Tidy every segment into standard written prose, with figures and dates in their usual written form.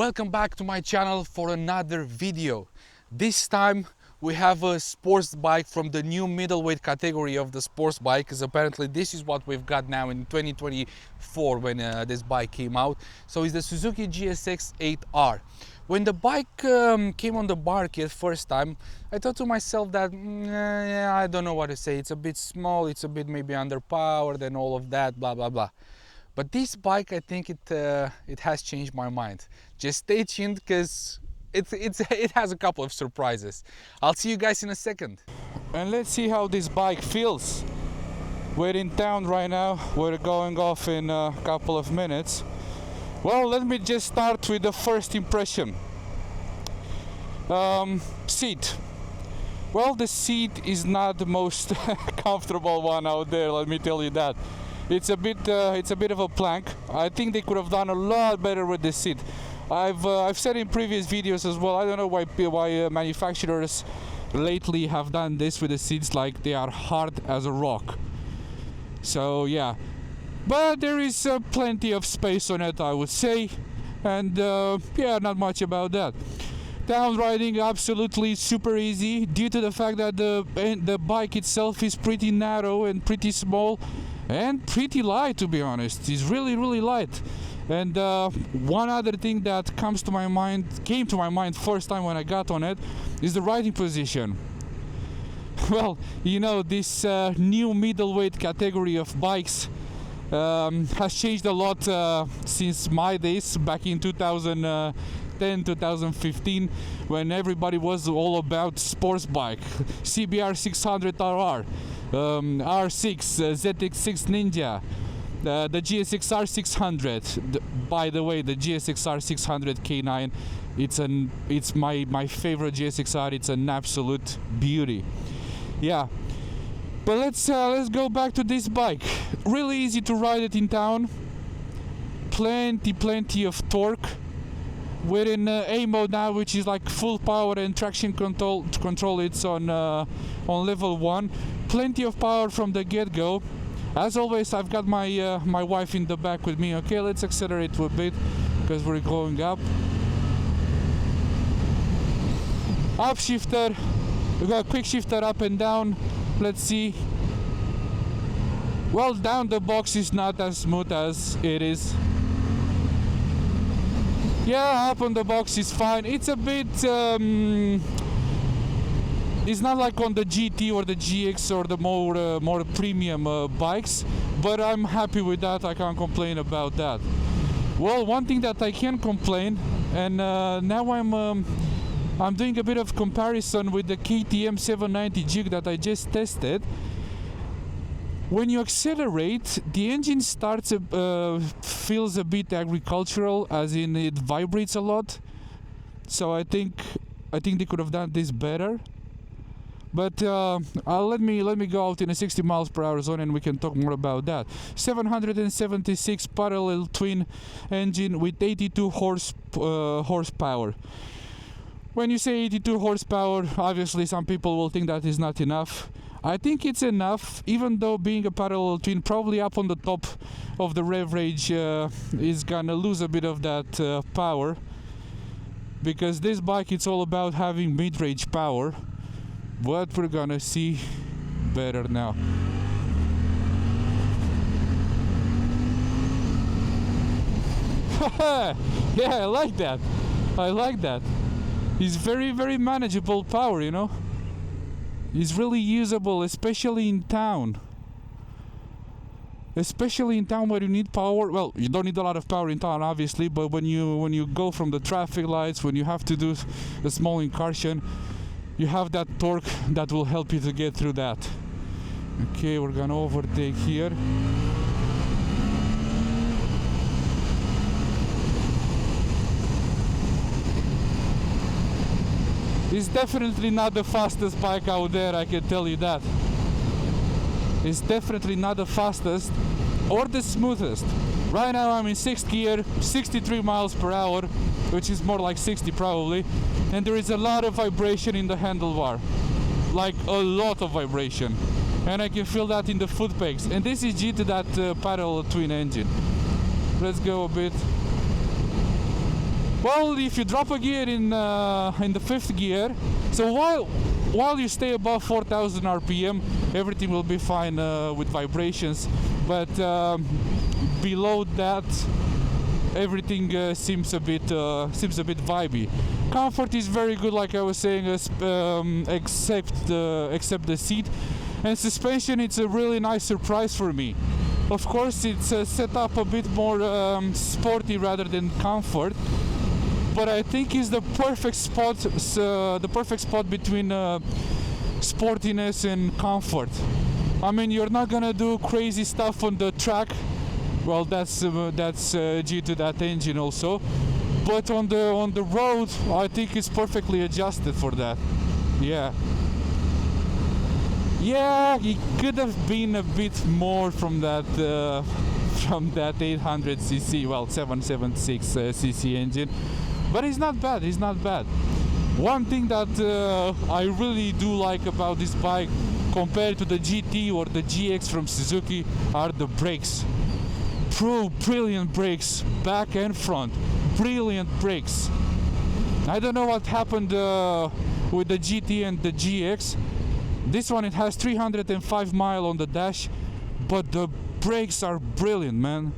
Welcome back to my channel for another video. This time we have a sports bike from the new middleweight category of the sports bike, because apparently this is what we've got now in 2024 when this bike came out. So it's the Suzuki GSX-8R. When the bike came on the market first time, I thought to myself that I don't know what to say. It's a bit small, it's a bit maybe underpowered and all of that, blah blah blah. But this bike, I think it has changed my mind. Just stay tuned, because it has a couple of surprises. I'll see you guys in a second. And let's see how this bike feels. We're in town right now. We're going off in a couple of minutes. Well, let me just start with the first impression. Seat. Well, the seat is not the most comfortable one out there, let me tell you that. It's a bit of a plank. I think they could have done a lot better with the seat. I've said in previous videos as well, I don't know why manufacturers lately have done this with the seats, like they are hard as a rock. So yeah, but there is plenty of space on it, I would say, and yeah, not much about that. Down riding absolutely super easy, due to the fact that the bike itself is pretty narrow and pretty small and pretty light, to be honest. It's really light. And one other thing that came to my mind first time when I got on it is the riding position. Well, you know, this new middleweight category of bikes has changed a lot since my days back in 2010, 2015, when everybody was all about sports bike. CBR 600RR, R6, ZX6 Ninja, the GSX-R 600. By the way, the GSX-R 600 K9, it's my favorite GSX-R. It's an absolute beauty. Yeah, but let's go back to this bike. Really easy to ride it in town. Plenty of torque. We're in A mode now, which is like full power and traction control. It's on level 1. Plenty of power from the get-go. As always, I've got my my wife in the back with me. Okay, let's accelerate a bit because we're going up. Up shifter. We got a quick shifter up and down. Let's see. Well, down the box is not as smooth as it is. Yeah, up on the box is fine. It's a bit it's not like on the GT or the GX or the more premium bikes, but I'm happy with that. I can't complain about that. Well, one thing that I can complain, and now I'm doing a bit of comparison with the KTM 790 jig that I just tested. When you accelerate, the engine feels a bit agricultural, as in it vibrates a lot. So I think they could have done this better. But let me go out in a 60 miles per hour zone and we can talk more about that. 776 parallel twin engine with 82 horsepower. When you say 82 horsepower, obviously some people will think that is not enough. I think it's enough, even though being a parallel twin, probably up on the top of the rev range is gonna lose a bit of that power, because this bike, it's all about having mid-range power. But we're gonna see better now. Yeah, I like that. It's very manageable power, you know. It's really usable, especially in town. Especially in town where you need power. Well, you don't need a lot of power in town, obviously, but when you go from the traffic lights, when you have to do a small incursion, you have that torque that will help you to get through that. Okay, we're gonna overtake here. It's definitely not the fastest bike out there, I can tell you that. It's definitely not the fastest or the smoothest. Right now I'm in 6th gear, 63 miles per hour, which is more like 60 probably, and there is a lot of vibration in the handlebar, like a lot of vibration, and I can feel that in the foot pegs, and this is due to that parallel twin engine. Let's go a bit. Well, if you drop a gear in the fifth gear, so while you stay above 4,000 RPM, everything will be fine with vibrations. But below that, everything seems a bit vibey. Comfort is very good, like I was saying, except the seat. And suspension, it's a really nice surprise for me. Of course, it's set up a bit more sporty rather than comfort, but I think it's the perfect spot between sportiness and comfort. I mean, you're not gonna do crazy stuff on the track. Well, that's due to that engine also. But on the road, I think it's perfectly adjusted for that. Yeah. Yeah, it could have been a bit more from that 800cc, well, 776cc engine, but it's not bad. It's not bad. One thing that I really do like about this bike, compared to the GT or the GX from Suzuki, are the brakes. Brilliant brakes, back and front. Brilliant brakes. I don't know what happened with the GT and the GX. This one, it has 305 miles on the dash, but the brakes are brilliant, man.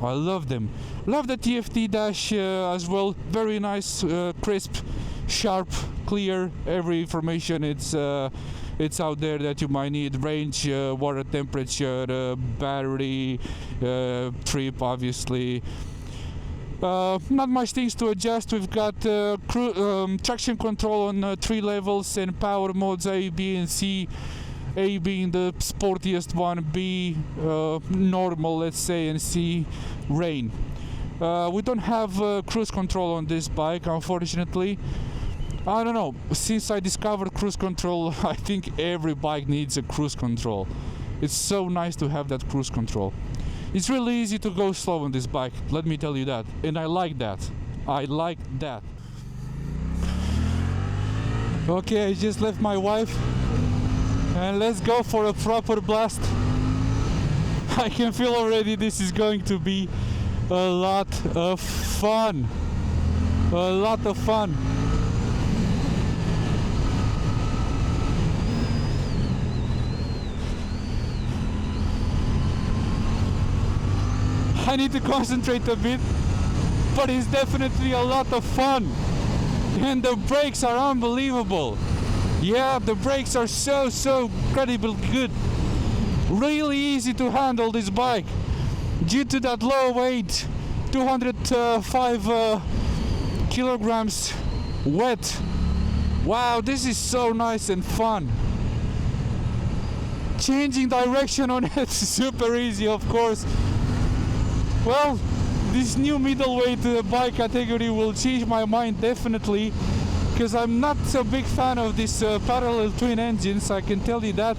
I love them. Love the TFT dash as well. Very nice, crisp, sharp, clear. Every information it's out there that you might need. Range, water temperature, battery, trip, obviously. Not much things to adjust. We've got traction control on 3 levels and power modes A, B, and C. A being the sportiest one, B normal, let's say, and C rain. We don't have cruise control on this bike, unfortunately. I don't know, since I discovered cruise control, I think every bike needs a cruise control. It's so nice to have that cruise control. It's really easy to go slow on this bike, let me tell you that. And I like that. I like that. Okay, I just left my wife. And let's go for a proper blast. I can feel already this is going to be a lot of fun. A lot of fun. I need to concentrate a bit, but it's definitely a lot of fun. And the brakes are unbelievable. Yeah, the brakes are so incredibly good. Really easy to handle this bike. Due to that low weight, 205 kilograms wet. Wow, this is so nice and fun. Changing direction on it is super easy, of course. Well, this new middleweight bike category will change my mind definitely, because I'm not a big fan of these parallel twin engines, I can tell you that.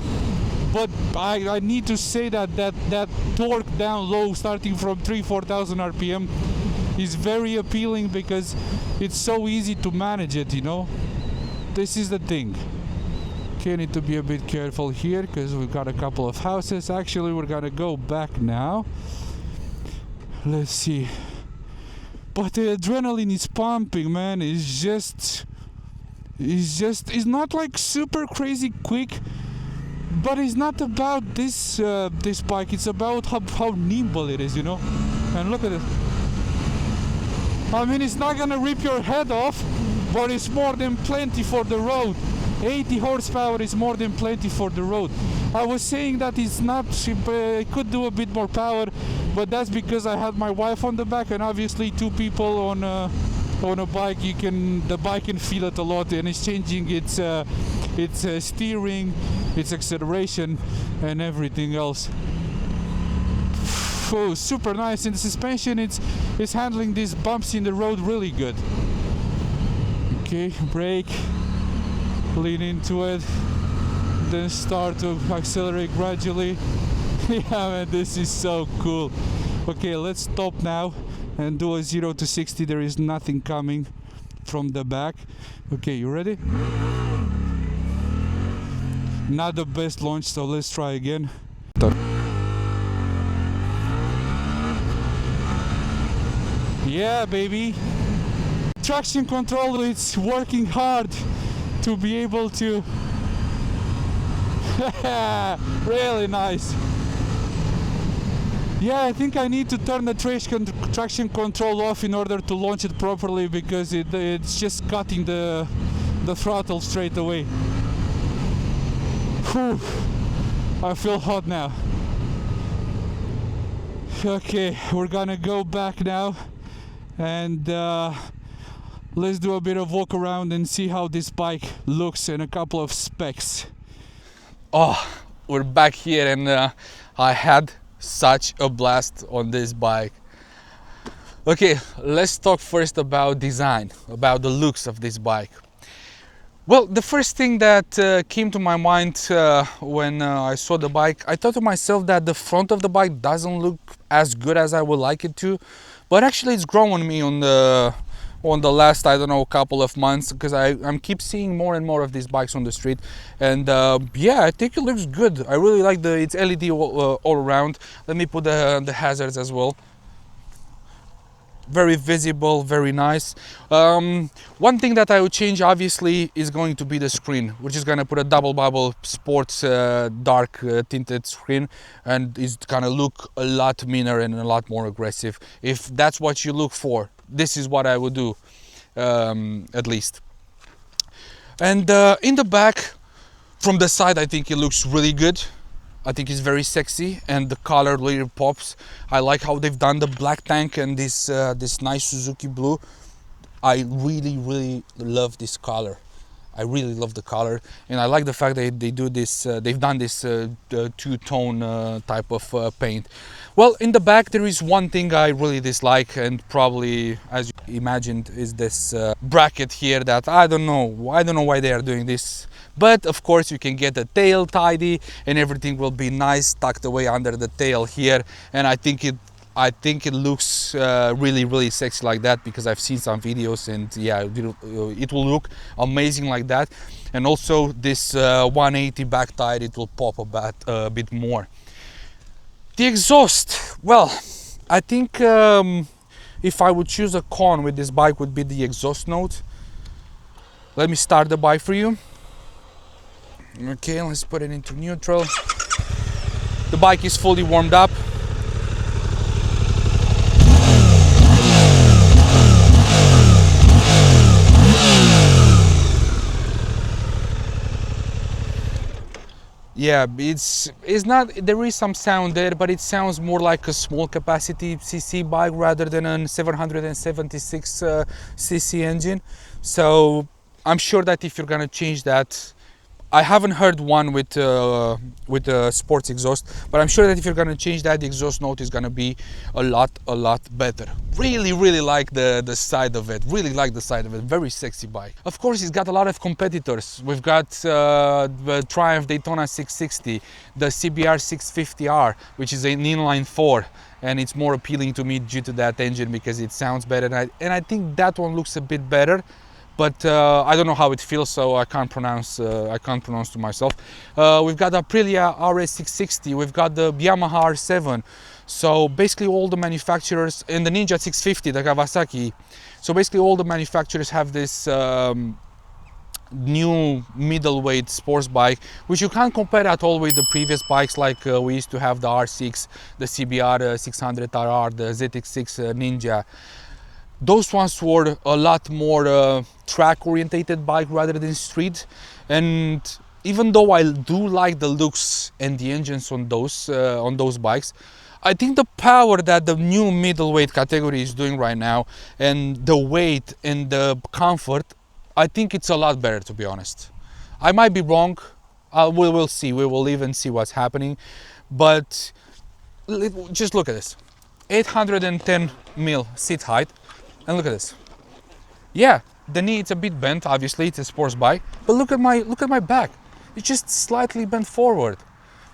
But I need to say that torque down low, starting from 4,000 RPM, is very appealing because it's so easy to manage it, you know. This is the thing. Okay, need to be a bit careful here because we've got a couple of houses. Actually, we're gonna go back now. Let's see. But the adrenaline is pumping, man. It's not like super crazy quick, but it's not about this bike. It's about how nimble it is, you know. And look at it. I mean, it's not gonna rip your head off, but it's more than plenty for the road. 80 horsepower is more than plenty for the road. I was saying that it's not, it could do a bit more power, but that's because I had my wife on the back, and obviously 2 people on a bike, the bike can feel it a lot, and it's changing its steering, its acceleration, and everything else. Oh, super nice. And the suspension, it's handling these bumps in the road really good. Okay, brake, lean into it, then start to accelerate gradually. Yeah, man, this is so cool. Okay, let's stop now and do a 0 to 60. There is nothing coming from the back. Okay, you ready? Not the best launch, so let's try again. Yeah, baby. traction control, it's working hard to be able to. Really nice. Yeah, I think I need to turn the traction control off in order to launch it properly, because it's just cutting the throttle straight away. Whew. I feel hot now. Okay, we're gonna go back now and let's do a bit of walk around and see how this bike looks and a couple of specs. Oh, we're back here, and I had such a blast on this bike. Okay, let's talk first about design, about the looks of this bike. Well, the first thing that came to my mind when I saw the bike, I thought to myself that the front of the bike doesn't look as good as I would like it to, but actually it's grown on me on the last, I don't know, couple of months, because I'm keep seeing more and more of these bikes on the street, and yeah, I think it looks good. I really like it's LED all around. Let me put the hazards as well. Very visible, very nice. One thing that I would change obviously is going to be the screen, which is going to put a double bubble sports dark tinted screen, and it's going to look a lot meaner and a lot more aggressive. If that's what you look for, this is what I would do, at least. And in the back, from the side, I think it looks really good. I think it's very sexy, and the color really pops. I like how they've done the black tank and this nice Suzuki blue. I really love this color. I really love the color, and I like the fact that they do this. They've done this two-tone type of paint. Well, in the back there is one thing I really dislike, and probably, as you imagined, is this bracket here that I don't know why they are doing this. But of course you can get the tail tidy and everything will be nice tucked away under the tail here, and I think it looks really sexy like that, because I've seen some videos, and yeah, it will look amazing like that. And also this 180 back tire, it will pop a bit more. The exhaust, well, I think if I would choose a con with this bike, would be the exhaust note. Let me start the bike for you. Okay, let's put it into neutral. The bike is fully warmed up. Yeah, it's not, there is some sound there, but it sounds more like a small capacity cc bike rather than a 776 cc engine. So I'm sure that if you're gonna change that, I haven't heard one with a sports exhaust, but I'm sure that if you're gonna change that, the exhaust note is gonna be a lot better. Really like the side of it. Really like the side of it. Very sexy bike. Of course, it's got a lot of competitors. We've got the Triumph Daytona 660, the CBR 650R, which is an inline 4, and it's more appealing to me due to that engine because it sounds better, and I think that one looks a bit better. But I don't know how it feels, so I can't pronounce to myself. We've got the Pillion RS660, we've got the Yamaha R7. So basically all the manufacturers, and the Ninja 650, the Kawasaki. So basically all the manufacturers have this new middleweight sports bike, which you can't compare at all with the previous bikes, like we used to have the R6, the CBR 600RR, the ZX6 Ninja. Those ones were a lot more track-orientated bike rather than street, and even though I do like the looks and the engines on those bikes, I think the power that the new middleweight category is doing right now, and the weight and the comfort, I think it's a lot better, to be honest. I might be wrong. We will see. We will live and see what's happening. But just look at this: 810 mil seat height. And look at this. Yeah, the knee, it's a bit bent, obviously, it's a sports bike, but look at my back. It's just slightly bent forward,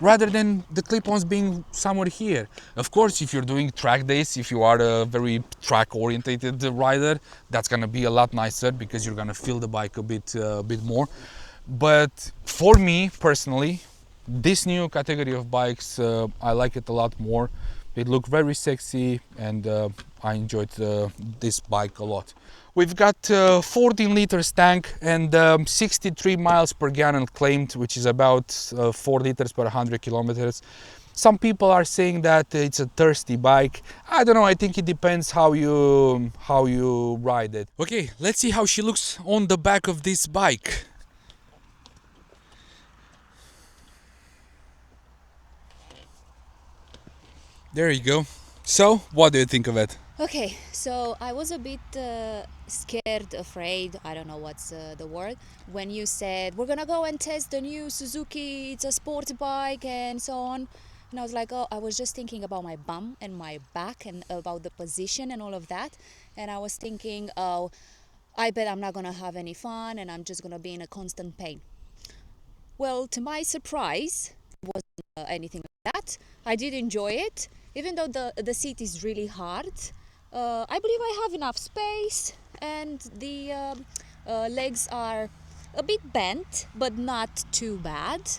rather than the clip-ons being somewhere here. Of course, if you're doing track days, if you are a very track-orientated rider, that's gonna be a lot nicer because you're gonna feel the bike a bit more. But for me, personally, this new category of bikes, I like it a lot more. They look very sexy, and I enjoyed this bike a lot. We've got 14 liters tank and 63 miles per gallon claimed, which is about 4 liters per 100 kilometers. Some people are saying that it's a thirsty bike. I don't know, I think it depends how you ride it. Okay, let's see how she looks on the back of this bike. There you go. So, what do you think of it? Okay, so I was a bit scared, afraid, I don't know what's the word, when you said we're gonna go and test the new Suzuki, it's a sport bike and so on. And I was like, oh, I was just thinking about my bum and my back and about the position and all of that. And I was thinking, oh, I bet I'm not gonna have any fun and I'm just gonna be in a constant pain. Well, to my surprise, it wasn't anything like that. I did enjoy it, even though the seat is really hard. I believe I have enough space and the legs are a bit bent, but not too bad.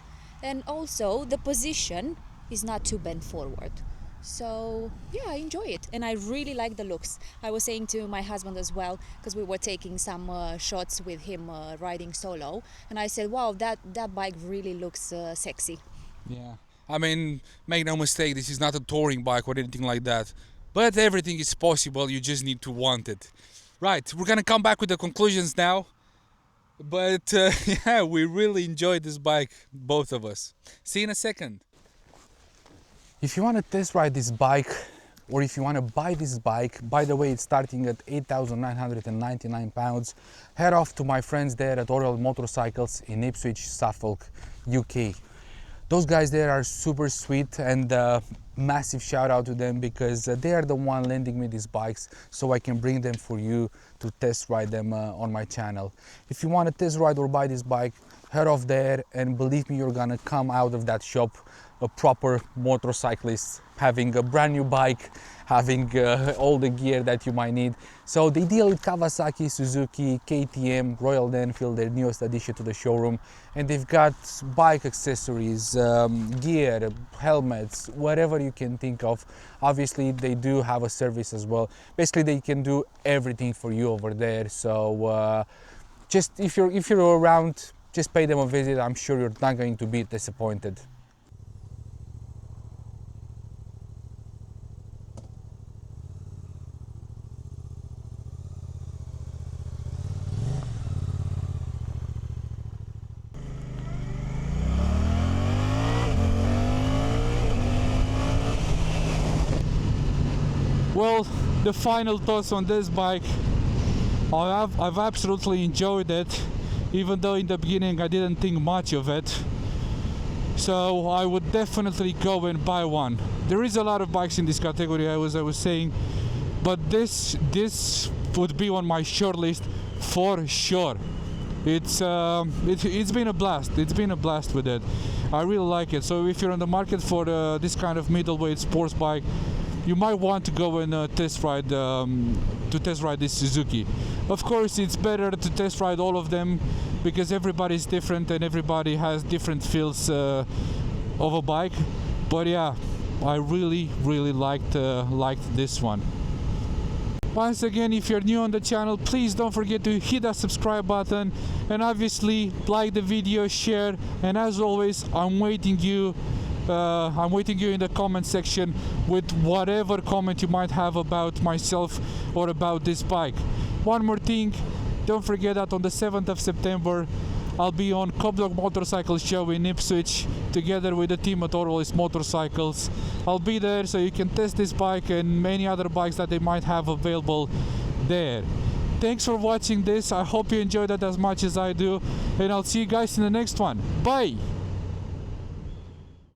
And also the position is not too bent forward. So yeah, I enjoy it and I really like the looks. I was saying to my husband as well, because we were taking some shots with him riding solo, and I said, wow, that bike really looks sexy. Yeah, I mean, make no mistake, this is not a touring bike or anything like that. But everything is possible, you just need to want it. Right, we're gonna come back with the conclusions now. But yeah, we really enjoyed this bike, both of us. See you in a second. If you want to test ride this bike, or if you want to buy this bike, by the way, it's starting at 8,999 pounds. Head off to my friends there at Orwell Motorcycles in Ipswich, Suffolk, UK. Those guys there are super sweet, and massive shout out to them because they are the one lending me these bikes so I can bring them for you to test ride them on my channel. If you want to test ride or buy this bike, head off there, and believe me, you're gonna come out of that shop a proper motorcyclist, having a brand new bike, having all the gear that you might need. So they deal with Kawasaki, Suzuki, KTM, Royal Enfield, their newest addition to the showroom, and they've got bike accessories, gear, helmets, whatever you can think of. Obviously they do have a service as well. Basically they can do everything for you over there. So just if you're around, just pay them a visit. I'm sure you're not going to be disappointed. Well, the final thoughts on this bike, I've absolutely enjoyed it, even though in the beginning I didn't think much of it. So I would definitely go and buy one. There is a lot of bikes in this category, I was saying, but this would be on my short list for sure. It's been a blast. It's been a blast with it. I really like it. So if you're on the market for this kind of middleweight sports bike, you might want to go and test ride this Suzuki. Of course, it's better to test ride all of them because everybody's different and everybody has different feels of a bike. But yeah, I really liked this one. Once again, if you're new on the channel, please don't forget to hit that subscribe button and obviously like the video, share, and as always, I'm waiting you in the comment section with whatever comment you might have about myself or about this bike. One more thing, don't forget that on the 7th of September I'll be on Orwell Motorcycles show in Ipswich together with the team at Orwell Motorcycles. I'll be there so you can test this bike and many other bikes that they might have available there. Thanks for watching this. I hope you enjoyed it as much as I do, and I'll see you guys in the next one. Bye!